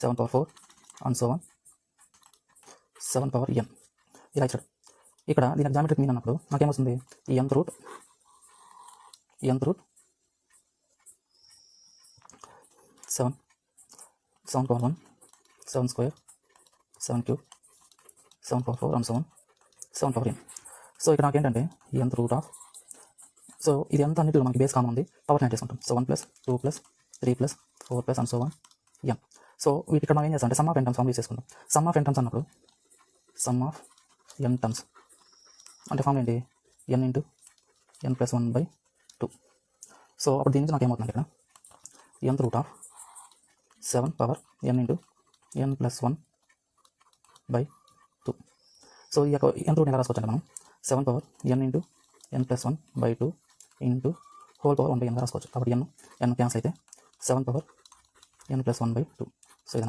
7 power 4 and so on 7 power n ఇలా ఇచ్చాడు. ఇక్కడ దీనికి జామెట్రిక్ మీన్ అన్నప్పుడు నాకేమొస్తుంది, ఈ nth route 7 power 1 7 square 7 cube 7 power 4 and so on 7 power n. So ఇక్కడ నాకేంటంటే ఈ nth రూట్ ఆఫ్, సో ఇది ఎంత అన్నిటిలో మనకి బేస్ కామన్ ఉంది, పవర్ నైన్ చేసుకుంటాం. So 1 + 2 + 3 + 4 + and so on n. So వీటి ఇక్కడ మనం ఏం చేస్తాం అంటే sum of n terms form చేసుకుంటాం. సమ్ ఆఫ్ n టర్మ్స్ అన్నప్పుడు సమ్ ఆఫ్ n టర్మ్స్ అంటే ఫామ్ ఏంటి, n × n + 1/2. సో అప్పుడు దీని నుంచి నాకు ఏమవుతుంది ఇక్కడ nth root of 7 power n × n + 1/2. So ఈ యొక్క nth రూట్ ఎలా రాసుకోవచ్చు అంటే మనం 7 power n × n + 1/2 into whole power 1/n రాసుకోవచ్చు. కాబట్టి n క్యాన్సిల్ అయితే 7 పవర్ n + 1/2. సో ఇదన్నమాట.